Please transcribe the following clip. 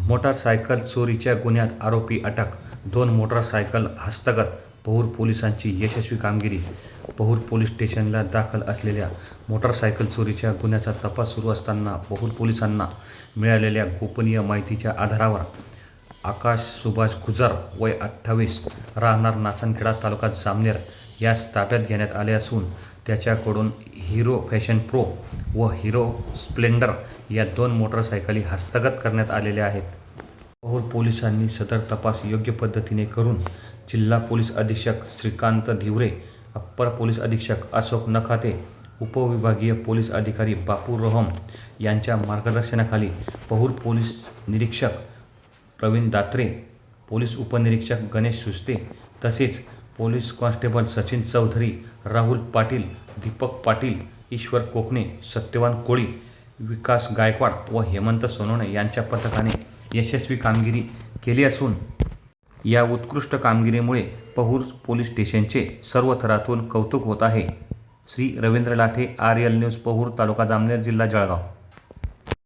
Motorcycle चोरीच्या गुन्ह्यात आरोपी अटक, 2 मोटारसायकल हस्तगत. पहूर पोलिसांची यशस्वी कामगिरी. पहूर पोलीस स्टेशनला दाखल असलेल्या मोटारसायकल चोरीच्या गुन्ह्याचा तपास सुरू असताना पहूर पोलिसांना मिळालेल्या गोपनीय माहितीच्या आधारावर आकाश सुभाष गुजर वय 28 राहणार नाचनखेडा तालुका जामनेर यास ताब्यात घेण्यात आले असून त्याच्याकडून हिरो फॅशन प्रो व हिरो स्प्लेंडर या 2 मोटारसायकली हस्तगत करण्यात आलेल्या आहेत. पहूर पोलिसांनी सदर तपास योग्य पद्धतीने करून जिल्हा पोलीस अधीक्षक श्रीकांत धिवरे, अप्पर पोलीस अधीक्षक अशोक नखाते, उपविभागीय पोलीस अधिकारी बापू रोहम यांच्या मार्गदर्शनाखाली पहूर पोलीस निरीक्षक प्रवीण दात्रे, पोलीस उपनिरीक्षक गणेश सुस्ते तसेच पोलीस कॉन्स्टेबल सचिन चौधरी, राहुल पाटील, दीपक पाटील, ईश्वर कोकणे, सत्यवान कोळी, विकास गायकवाड व हेमंत सोनवणे यांच्या पथकाने यशस्वी कामगिरी केली असून या उत्कृष्ट कामगिरीमुळे पहूर पोलीस स्टेशनचे सर्व थरातून कौतुक होत आहे. श्री रवींद्र लाठे, RL न्यूज, पहूर तालुका जामनेर, जिल्हा जळगाव.